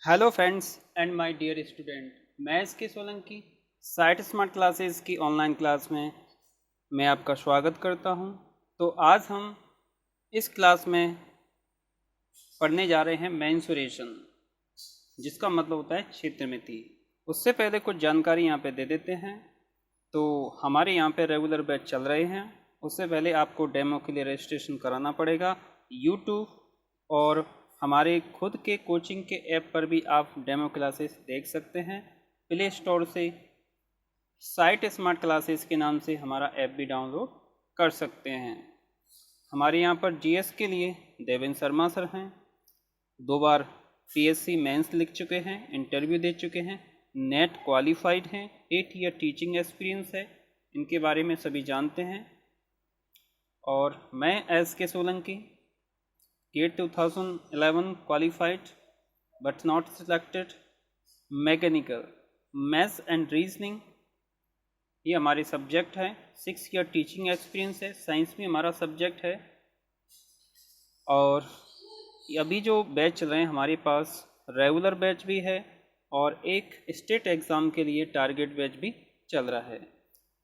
Hello friends and my dear student, मैं इसके Solanki site smart classes की ऑनलाइन क्लास में मैं आपका स्वागत करता हूं। तो आज हम इस क्लास में पढ़ने जा रहे हैं मेंसुरेशन, जिसका मतलब होता है क्षेत्र मिति। उससे पहले कुछ जानकारी यहाँ पे दे देते हैं। तो हमारे यहाँ पे रेगुलर बैच चल रहे हैं। उससे पहले आपको डेमो के लिए रजिस्ट्रेशन कराना पड़ेगा यूट्यूब और हमारे खुद के कोचिंग के ऐप पर भी आप डेमो क्लासेस देख सकते हैं। प्ले स्टोर से साइट स्मार्ट क्लासेस के नाम से हमारा ऐप भी डाउनलोड कर सकते हैं। हमारे यहाँ पर जीएस के लिए देवेंद्र शर्मा सर हैं, 2 बार पीएससी मेंस लिख चुके हैं, इंटरव्यू दे चुके हैं, नेट क्वालिफाइड हैं, 8 ईयर टीचिंग एक्सपीरियंस है, इनके बारे में सभी जानते हैं। और मैं S K Solanki GATE 2011 qualified but not selected, mechanical maths and reasoning ये हमारे सब्जेक्ट है। 6 ईयर टीचिंग एक्सपीरियंस है, साइंस भी हमारा सब्जेक्ट है। और अभी जो बैच चल रहे हैं हमारे पास रेगुलर बैच भी है और एक स्टेट एग्ज़ाम के लिए टारगेट बैच भी चल रहा है।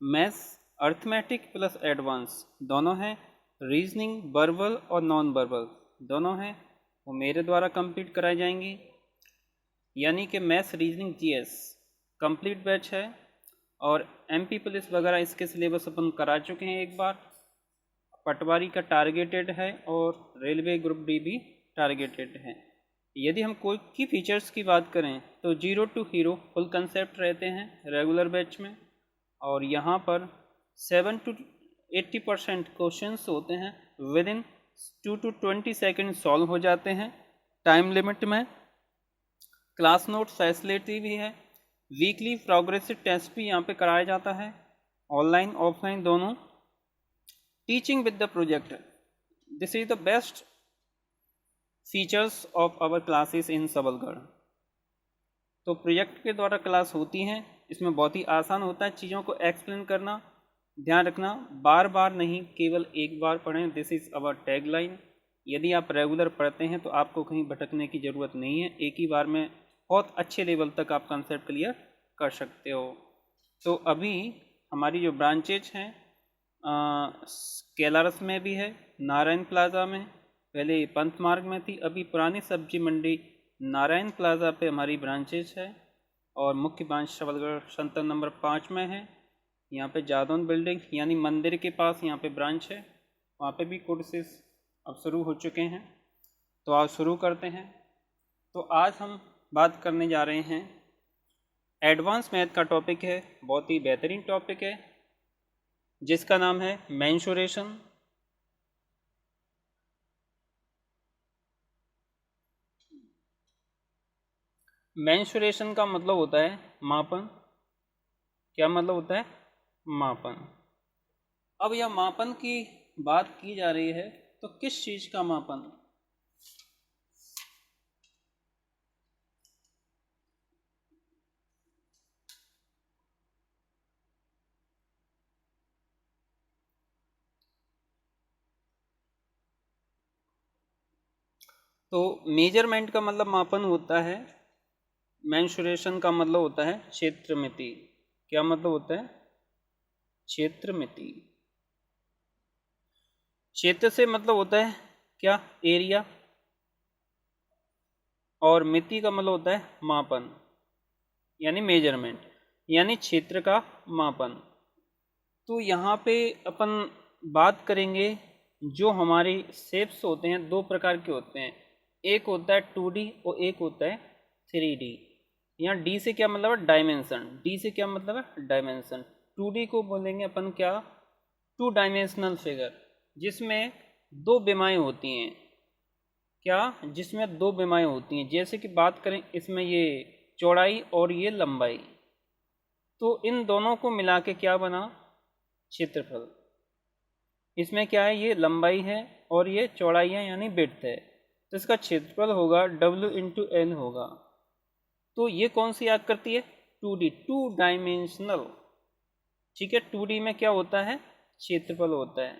मैथ्स अर्थमेटिक प्लस एडवांस दोनों हैं, रीजनिंग वर्बल और नॉन वर्बल दोनों हैं, वो मेरे द्वारा कंप्लीट कराई जाएंगी। यानी कि maths reasoning GS complete batch है और एमपी पुलिस वगैरह इसके सिलेबस अपन करा चुके हैं एक बार। पटवारी का टारगेटेड है और रेलवे ग्रुप डी भी टारगेटेड है। यदि हम कोई की फीचर्स की बात करें तो 0 to हीरो फुल कंसेप्ट रहते हैं रेगुलर बैच में, और यहाँ पर 7 to 80% क्वेश्चंस होते हैं, with in 2 to 20 second solve हो जाते हैं टाइम लिमिट में। क्लास नोट फैसिलिटी भी है, वीकली प्रोग्रेसिव टेस्ट भी यहाँ पे कराया जाता है, ऑनलाइन ऑफलाइन दोनों। Teaching with the project, this is the best features of our classes इन सबलगढ़। तो प्रोजेक्ट के द्वारा क्लास होती हैं, इसमें बहुत ही आसान होता है चीज़ों को एक्सप्लेन करना। ध्यान रखना, बार बार नहीं, केवल एक बार पढ़ें, दिस इज़ आवर टैगलाइन। यदि आप रेगुलर पढ़ते हैं तो आपको कहीं भटकने की ज़रूरत नहीं है, एक ही बार में बहुत अच्छे लेवल तक आप कंसेप्ट क्लियर कर सकते हो। तो अभी हमारी जो ब्रांचेज हैं कैलारस में भी है, नारायण प्लाजा में, पहले पंथ मार्ग में थी, अभी पुरानी सब्जी मंडी नारायण प्लाजा पे हमारी ब्रांचेज है। और मुख्य ब्रांच सबलगढ़ सेंटर नंबर 5 में है। यहाँ पे जादौन बिल्डिंग यानी मंदिर के पास यहाँ पे ब्रांच है, वहाँ पे भी कोर्सेज अब शुरू हो चुके हैं। तो आज शुरू करते हैं। तो आज हम बात करने जा रहे हैं एडवांस मैथ का टॉपिक है, बहुत ही बेहतरीन टॉपिक है जिसका नाम है मेंसुरेशन। मेंसुरेशन का मतलब होता है मापन। क्या मतलब होता है? मापन। अब यह मापन की बात की जा रही है तो किस चीज़ का मापन? तो मेजरमेंट का मतलब मापन होता है, मेंसुरेशन का मतलब होता है क्षेत्र मिति। क्या मतलब होता है? क्षेत्र मिति। क्षेत्र से मतलब होता है क्या? एरिया। और मिति का मतलब होता है मापन, यानी मेजरमेंट, यानी क्षेत्र का मापन। तो यहाँ पे अपन बात करेंगे, जो हमारे शेप्स होते हैं 2 प्रकार के होते हैं, एक होता है 2D और एक होता है 3D। यहाँ D से क्या मतलब है? डायमेंशन। D से क्या मतलब है? डायमेंशन। 2D को बोलेंगे अपन क्या? 2 डायमेंशनल फिगर, जिसमें 2 विमाएँ होती हैं। क्या? जिसमें 2 विमाएँ होती हैं। जैसे कि बात करें इसमें ये चौड़ाई और ये लंबाई, तो इन दोनों को मिला के क्या बना? क्षेत्रफल। इसमें क्या है? ये लंबाई है और ये चौड़ाई है, यानी विड्थ है, तो इसका क्षेत्रफल होगा W इंटू N होगा। तो ये कौन सी आकृति है? 2D, 2 dimensional. ठीक है, 2D में क्या होता है? क्षेत्रफल होता है।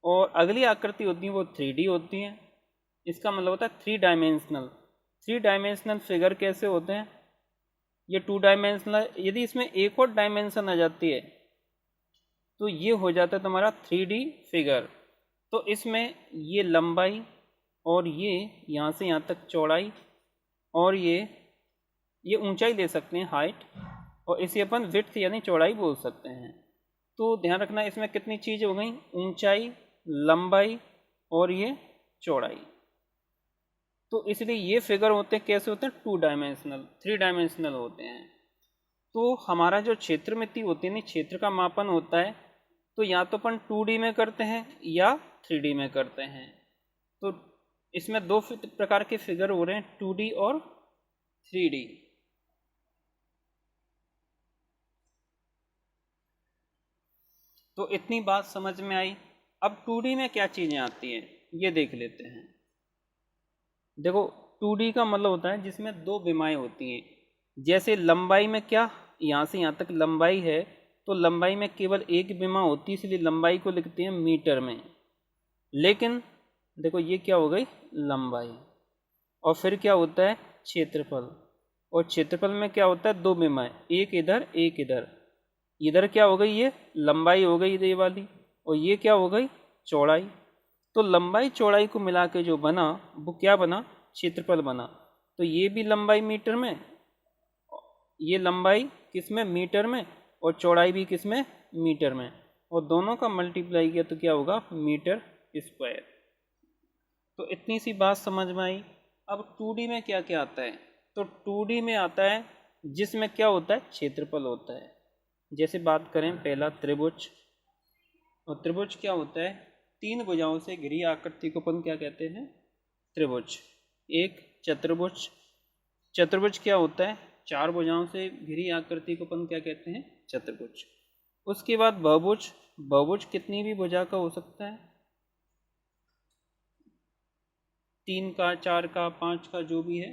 और अगली आकृति होती है वो 3D होती है, इसका मतलब होता है 3 डायमेंशनल। थ्री डायमेंशनल फिगर कैसे होते हैं, ये टू डायमेंशनल, यदि इसमें एक और डायमेंशन आ जाती है तो ये हो जाता है तुम्हारा 3D फिगर। तो इसमें ये लंबाई और ये यहाँ से यहाँ तक चौड़ाई और ये ऊंचाई ले सकते हैं, हाइट, और इसे अपन विड्थ यानी चौड़ाई बोल सकते हैं। तो ध्यान रखना इसमें कितनी चीज़ हो गई, ऊंचाई, लंबाई और ये चौड़ाई। तो इसलिए ये फिगर होते हैं, कैसे होते हैं, टू डायमेंशनल, थ्री डायमेंशनल होते हैं। तो हमारा जो क्षेत्रमिति होती है ना, क्षेत्र का मापन होता है, तो या तो अपन 2D में करते हैं या 3D में करते हैं। तो इसमें दो प्रकार के फिगर हो रहे हैं, 2D और 3D। तो इतनी बात समझ में आई। अब 2D में क्या चीज़ें आती हैं ये देख लेते हैं। देखो 2D का मतलब होता है जिसमें दो विमाएँ होती हैं। जैसे लंबाई में क्या, यहाँ से यहाँ तक लंबाई है, तो लंबाई में केवल एक विमा होती है, इसलिए लंबाई को लिखते हैं मीटर में। लेकिन देखो ये क्या हो गई, लंबाई, और फिर क्या होता है, क्षेत्रफल, और क्षेत्रफल में क्या होता है, दो विमाएँ, एक इधर एक इधर। इधर क्या हो गई, ये लंबाई हो गई ये वाली, और ये क्या हो गई, चौड़ाई। तो लंबाई चौड़ाई को मिला के जो बना वो क्या बना, क्षेत्रफल बना। तो ये भी लंबाई मीटर में, ये लंबाई किस में, मीटर में, और चौड़ाई भी किस में, मीटर में, और दोनों का मल्टीप्लाई किया तो क्या होगा, मीटर स्क्वायर। तो इतनी सी बात समझ में आई। अब 2D में क्या क्या आता है, तो 2D में आता है जिसमें क्या होता है, क्षेत्रफल होता है। जैसे बात करें पहला त्रिभुज, और त्रिभुज क्या होता है, तीन भुजाओं से घिरी आकृति को अपन क्या कहते हैं, त्रिभुज। एक चतुर्भुज, चतुर्भुज क्या होता है, चार भुजाओं से घिरी आकृति को अपन क्या कहते हैं, चतुर्भुज। उसके बाद बहुभुज, बहुभुज कितनी भी भुजा का हो सकता है, तीन का, चार का, पाँच का, जो भी है,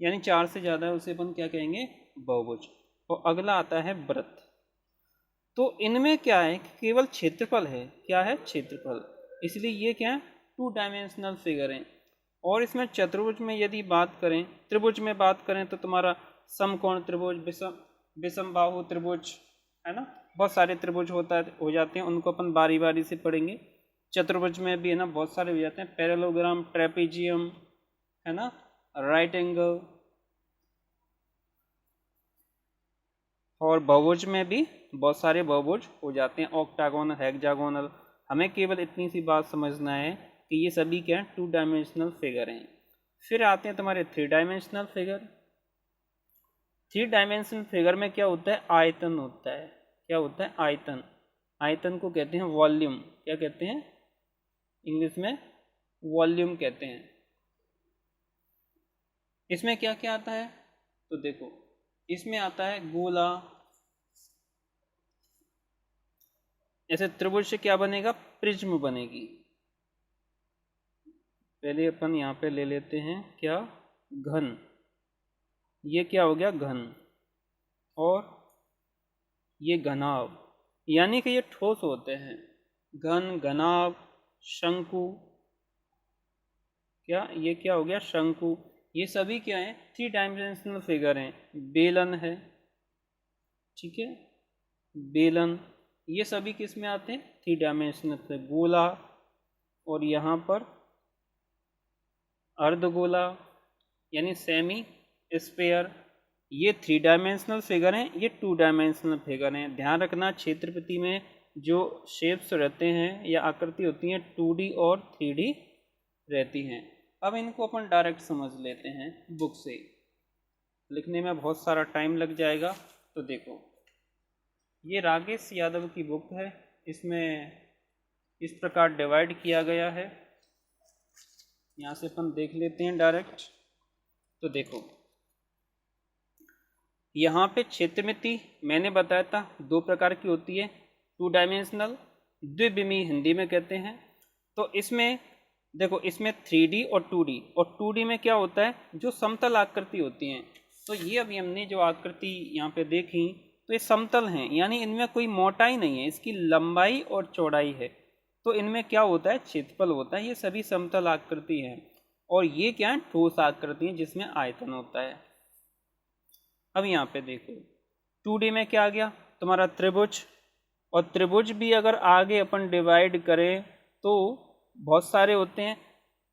यानी चार से ज़्यादा है उसे अपन क्या कहेंगे, बहुभुज। और अगला आता है वृत्त। तो इनमें क्या है, केवल क्षेत्रफल है, क्या है, क्षेत्रफल, इसलिए ये क्या है, टू डायमेंशनल फिगर हैं। और इसमें चतुर्भुज में यदि बात करें, त्रिभुज में बात करें तो तुम्हारा समकोण त्रिभुज, विषम बाहु त्रिभुज, है ना, बहुत सारे त्रिभुज हो जाते हैं, उनको अपन बारी बारी से पढ़ेंगे। चतुर्भुज में भी है ना बहुत सारे हो जाते हैं, पैरेललोग्राम, ट्रेपीजियम, है ना, राइट एंगल। और बहुभुज में भी बहुत सारे बहुभुज हो जाते हैं, ऑक्टागोनल, हेक्सागोनल। हमें केवल इतनी सी बात समझना है कि ये सभी क्या हैं, टू डायमेंशनल फिगर हैं। फिर आते हैं तुम्हारे three dimensional figure. Three dimensional figure में क्या होता है, आयतन होता है। क्या होता है, आयतन। आयतन को कहते हैं वॉल्यूम, क्या कहते हैं, इंग्लिश में वॉल्यूम कहते हैं। इसमें क्या क्या आता है, तो देखो इसमें आता है गोला, ऐसे त्रिभुज से क्या बनेगा, प्रिज्म बनेगी। पहले अपन यहाँ पे ले लेते हैं क्या, घन, ये क्या हो गया, घन, और ये घनाभ, यानी कि ये ठोस होते हैं, घन, घनाभ, शंकु, क्या ये क्या हो गया, शंकु। ये सभी क्या है, थ्री डायमेंशनल फिगर हैं। बेलन है, ठीक है, बेलन, ये सभी किस में आते हैं, थ्री डायमेंशनल से। गोला, और यहाँ पर अर्धगोला यानी सेमी स्फीयर, ये थ्री डायमेंशनल फिगर हैं, ये टू डायमेंशनल फिगर हैं। ध्यान रखना क्षेत्रपति में जो शेप्स रहते हैं या आकृति होती हैं 2D और 3D रहती हैं। अब इनको अपन डायरेक्ट समझ लेते हैं बुक से, लिखने में बहुत सारा टाइम लग जाएगा। तो देखो ये राकेश यादव की बुक है, इसमें इस प्रकार डिवाइड किया गया है। यहाँ से अपन देख लेते हैं डायरेक्ट। तो देखो यहाँ पे क्षेत्रमिति मैंने बताया था दो प्रकार की होती है, टू डायमेंशनल, द्विविमीय हिंदी में कहते हैं। तो इसमें देखो इसमें 3D और 2D, और 2D में क्या होता है, जो समतल आकृति होती हैं। तो ये अभी हमने जो आकृति यहाँ पे देखी तो ये समतल हैं, यानी इनमें कोई मोटाई नहीं है, इसकी लंबाई और चौड़ाई है। तो इनमें क्या होता है, क्षेत्रफल होता है, ये सभी समतल आकृति हैं। और ये क्या है, ठोस आकृति है जिसमें आयतन होता है। अब यहाँ पे देखो 2D में क्या आ गया, तुम्हारा त्रिभुज, और त्रिभुज भी अगर आगे अपन डिवाइड करें तो बहुत सारे होते हैं।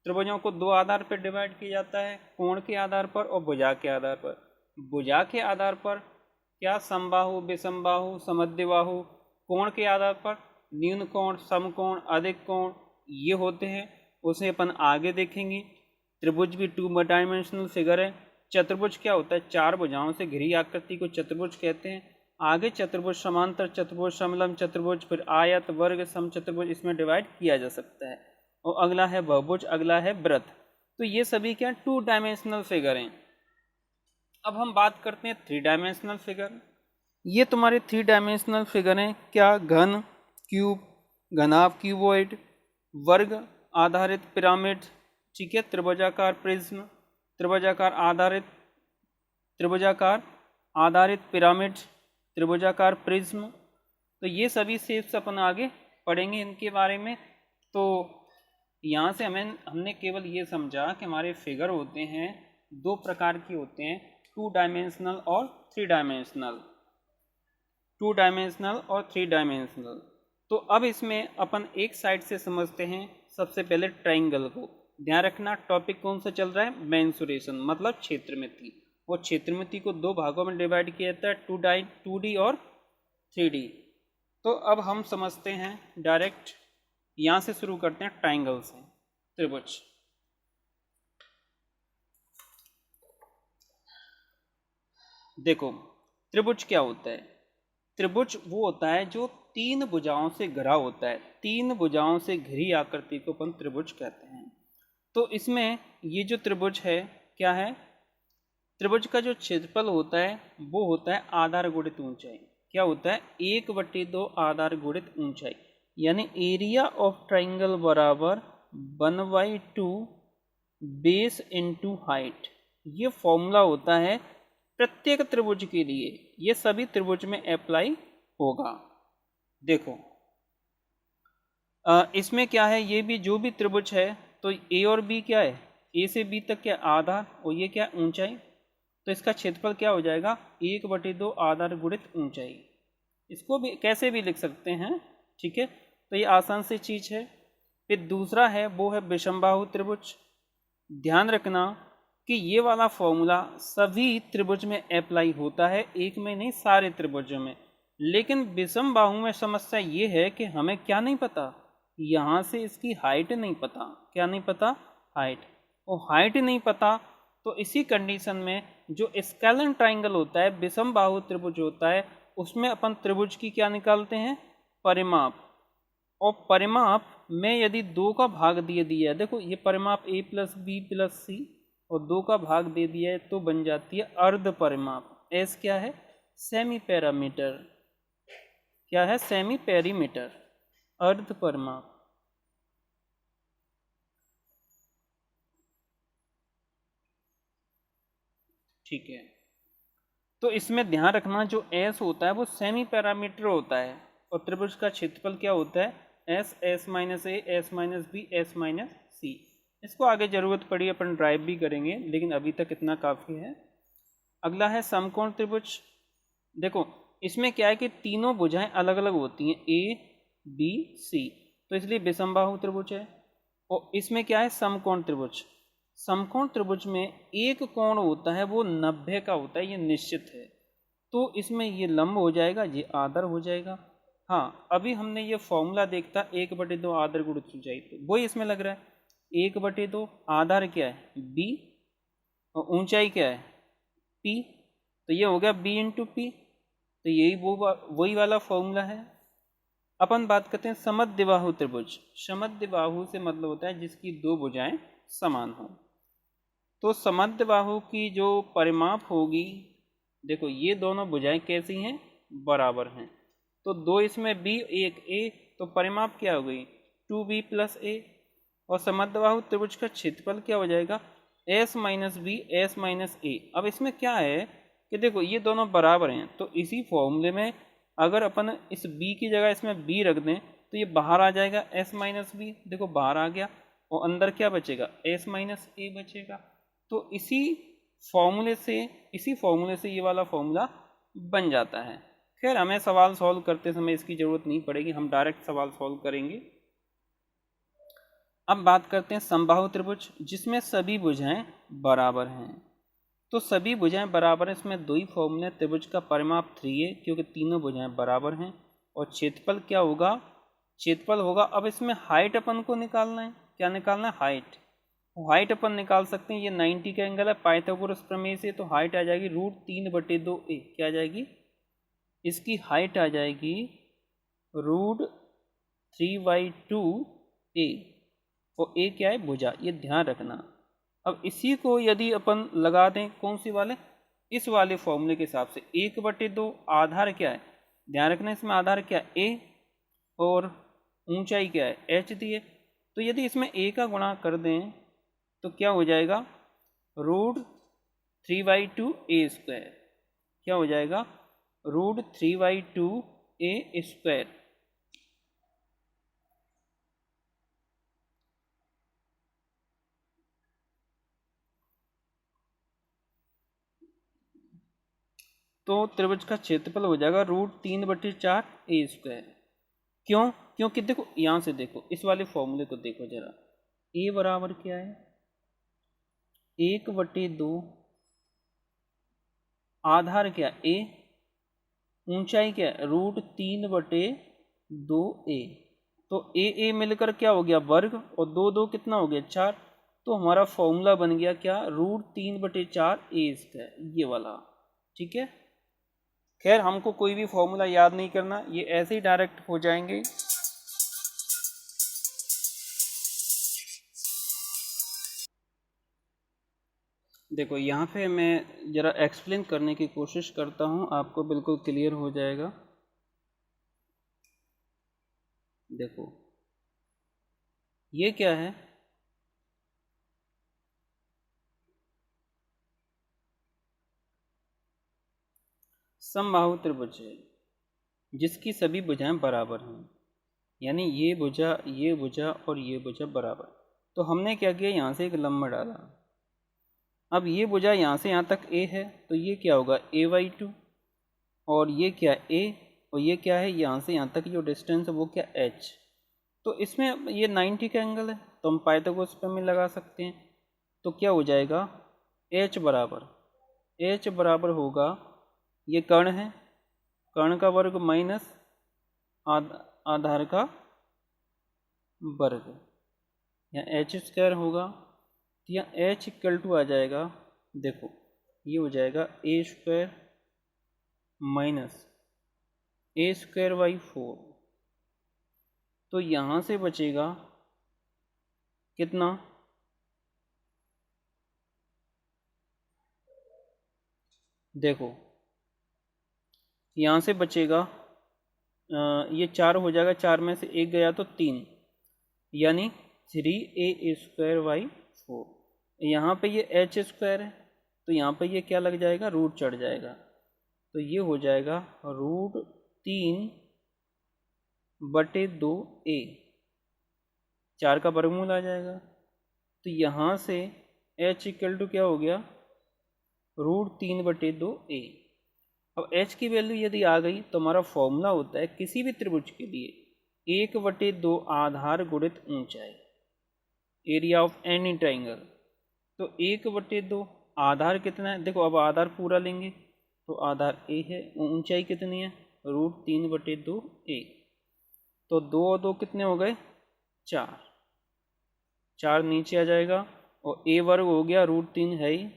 त्रिभुजों को दो आधार पर डिवाइड किया जाता है, कोण के आधार पर और भुजा के आधार पर। भुजा के आधार पर क्या, समबाहु, विषमबाहु, समद्विबाहु। कोण के आधार पर न्यून कोण, समकोण, अधिक कोण, ये होते हैं, उसे अपन आगे देखेंगे। त्रिभुज भी 2 डायमेंशनल फिगर है। चतुर्भुज क्या होता है, 4 भुजाओं से घिरी आकृति को चतुर्भुज कहते हैं। आगे चतुर्भुज, समांतर चतुर्भुज, समलंब चतुर्भुज, फिर आयत, वर्ग, समचतुर्भुज, इसमें डिवाइड किया जा सकता है। और अगला है बहुभुज, अगला है वृत्त। तो ये सभी क्या 2 डायमेंशनल फिगर हैं। अब हम बात करते हैं 3 डायमेंशनल फिगर। ये तुम्हारे 3 डायमेंशनल फिगर हैं क्या, घन, क्यूब, घनाभ, क्यूबॉइड, वर्ग आधारित पिरामिड, ठीक है, त्रिभुजाकार प्रिज्म, त्रिभुजाकार आधारित पिरामिड, त्रिभुजाकार प्रिज्म। तो ये सभी शेप्स अपन आगे पढ़ेंगे इनके बारे में। तो यहाँ से हमने केवल ये समझा कि हमारे फिगर होते हैं 2 प्रकार के होते हैं, 2 डायमेंशनल और 3 डायमेंशनल, 2 डायमेंशनल और 3 डायमेंशनल। तो अब इसमें अपन एक साइड से समझते हैं, सबसे पहले ट्राइंगल को। ध्यान रखना टॉपिक कौन सा चल रहा है, मेंसुरेशन, मतलब क्षेत्रमिति। और क्षेत्रमिति को 2 भागों में डिवाइड किया जाता है, 2D और 3D। तो अब हम समझते हैं डायरेक्ट, यहाँ से शुरू करते हैं ट्राइंगल से। त्रिभुज, देखो त्रिभुज क्या होता है, त्रिभुज वो होता है जो 3 भुजाओं से घिरा होता है। 3 भुजाओं से घिरी आकृति को अपन त्रिभुज कहते हैं। तो इसमें ये जो त्रिभुज है क्या है, त्रिभुज का जो क्षेत्रफल होता है वो होता है आधार गुणित ऊंचाई। क्या होता है, 1/2 आधार गुणित ऊंचाई, यानी एरिया ऑफ ट्राइंगल बराबर 1/2 बेस इंटू हाइट। ये फॉर्मूला होता है प्रत्येक त्रिभुज के लिए, ये सभी त्रिभुज में अप्लाई होगा। देखो इसमें क्या है, ये भी जो भी त्रिभुज है तो ए और बी क्या है, ए से बी तक क्या आधार, और ये क्या ऊंचाई। तो इसका क्षेत्रफल क्या हो जाएगा, 1/2 आधार गुणित ऊंचाई। इसको भी कैसे भी लिख सकते हैं, ठीक है। तो ये आसान सी चीज है। फिर दूसरा है वो है विषमबाहु त्रिभुज। ध्यान रखना कि ये वाला फॉर्मूला सभी त्रिभुज में अप्लाई होता है, एक में नहीं, सारे त्रिभुजों में। लेकिन विषमबाहु में समस्या ये है कि हमें क्या नहीं पता, यहाँ से इसकी हाइट नहीं पता। क्या नहीं पता, हाइट। और हाइट नहीं पता तो इसी कंडीशन में जो स्केलन ट्राइंगल होता है, विषमबाहु त्रिभुज होता है, उसमें अपन त्रिभुज की क्या निकालते हैं, परिमाप। और परिमाप में यदि 2 का भाग दे दिया है, देखो ये परिमाप a + b + c, और 2 का भाग दे दिया है तो बन जाती है अर्ध परिमाप। एस क्या है, सेमी पैरामीटर। क्या है, सेमी पेरीमीटर, अर्ध परिमाप। ठीक है, तो इसमें ध्यान रखना जो एस होता है वो सेमी पैरामीटर होता है, और त्रिभुज का क्षेत्रफल क्या होता है, S, S - a, S - b, S - c। इसको आगे जरूरत पड़ी अपन ड्राइव भी करेंगे, लेकिन अभी तक इतना काफ़ी है। अगला है समकोण त्रिभुज। देखो इसमें क्या है कि तीनों भुजाएं अलग अलग होती हैं, ए बी सी, तो इसलिए विषमबाहु त्रिभुज है। और इसमें क्या है, समकोण त्रिभुज। समकोण त्रिभुज में एक कोण होता है वो 90 का होता है, ये निश्चित है। तो इसमें ये लंब हो जाएगा, ये आधार हो जाएगा। हाँ, अभी हमने ये फॉर्मूला देखता 1/2 आधार गुणित ऊंचाई, तो वही इसमें लग रहा है। 1/2 आधार क्या है, b, और ऊंचाई क्या है, p, तो ये हो गया b × p। तो यही वही वाला फॉर्मूला है। अपन बात करते हैं समद्विबाहु त्रिभुज। समद्विबाहु से मतलब होता है जिसकी 2 भुजाएं समान हो। तो समद्विबाहु की जो परिमाप होगी, देखो ये दोनों भुजाएं कैसी हैं, बराबर हैं। तो 2 इसमें b, 1 a, तो परिमाप क्या हो गई, 2b + a। और समद्विबाहु त्रिभुज का क्षेत्रफल क्या हो जाएगा, s - b, s - a। अब इसमें क्या है कि देखो ये दोनों बराबर हैं, तो इसी फॉर्मूले में अगर अपन इस b की जगह इसमें b रख दें तो ये बाहर आ जाएगा, s - b, देखो बाहर आ गया। और अंदर क्या बचेगा, एस माइनस ए बचेगा। तो इसी फॉर्मूले से ये वाला फॉर्मूला बन जाता है। खैर हमें सवाल सॉल्व करते समय इसकी ज़रूरत नहीं पड़ेगी, हम डायरेक्ट सवाल सॉल्व करेंगे। अब बात करते हैं समबाहु त्रिभुज जिसमें सभी भुजाएं बराबर हैं। तो सभी भुजाएं बराबर हैं, इसमें दो ही फॉर्मूले। त्रिभुज का परिमाप 3a क्योंकि तीनों भुजाएं बराबर हैं, और क्षेत्रफल क्या होगा, क्षेत्रफल होगा। अब इसमें हाइट अपन को निकालना है, क्या निकालना है, हाइट अपन निकाल सकते हैं। ये 90 का एंगल है पाइथागोरस प्रमेय से, तो हाइट आ जाएगी √3/2a। क्या आ जाएगी, इसकी हाइट आ जाएगी √3/2a, और a क्या है, भुजा, ये ध्यान रखना। अब इसी को यदि अपन लगा दें कौन सी वाले, इस वाले फॉर्मूले के हिसाब से, 1/2 आधार क्या है, ध्यान रखना इसमें आधार क्या है, a, और ऊंचाई क्या है, h दी है। तो यदि इसमें a का गुणा कर दें तो क्या हो जाएगा, √3/2a², क्या हो जाएगा, √3/2a²। तो त्रिभुज का क्षेत्रफल हो जाएगा √3/4a²। क्यों, क्योंकि देखो यहाँ से देखो, इस वाले फॉर्मूले को देखो जरा, a बराबर क्या है, 1/2 आधार क्या a, ऊंचाई क्या है, √3/2a। तो a मिलकर क्या हो गया, वर्ग, और 2 कितना हो गया, 4। तो हमारा फॉर्मूला बन गया क्या, √3/4a², ये वाला। ठीक है, खैर हमको कोई भी फॉर्मूला याद नहीं करना, ये ऐसे ही डायरेक्ट हो जाएंगे। देखो यहाँ पे मैं ज़रा एक्सप्लेन करने की कोशिश करता हूँ, आपको बिल्कुल क्लियर हो जाएगा। देखो ये क्या है, समबाहु त्रिभुज है जिसकी सभी भुजाएं बराबर हैं, यानी ये भुजा, ये भुजा और ये भुजा बराबर। तो हमने क्या किया, यहाँ से एक लंबा डाला। अब ये भुजा यहाँ से यहाँ तक a है, तो ये क्या होगा, a/2, और ये क्या है a, और ये क्या है, यहाँ से यहाँ तक जो डिस्टेंस है वो क्या, h। तो इसमें ये 90 का एंगल है, तो हम पाइथागोरस प्रमेय लगा सकते हैं। तो क्या हो जाएगा, h बराबर होगा, ये कर्ण है, कर्ण का वर्ग माइनस आधार का वर्ग, यहाँ h² होगा। तो यहाँ h = आ जाएगा, देखो ये हो जाएगा a² माइनस a²/4। तो यहाँ से बचेगा कितना, देखो यहाँ से बचेगा, ये 4 हो जाएगा, 4 में से 1 गया तो 3, यानी 3a²/4। यहाँ पे ये h² है, तो यहाँ पे ये क्या लग जाएगा, रूट चढ़ जाएगा। तो ये हो जाएगा √3/2a, 4 का वर्गमूल आ जाएगा। तो यहाँ से h = क्या हो गया, √3/2a। अब h की वैल्यू यदि आ गई तो हमारा फॉर्मूला होता है किसी भी त्रिभुज के लिए 1/2 आधार गुणित ऊंचाई, एरिया ऑफ एनी ट्राइंगल। तो 1/2 आधार कितना है, देखो अब आधार पूरा लेंगे तो आधार a है, ऊंचाई कितनी है, √3/2a। तो 2 और 2 कितने हो गए, 4, 4 नीचे आ जाएगा, और a वर्ग हो गया √3 है ही,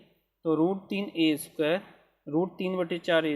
तो √3a², √3/4a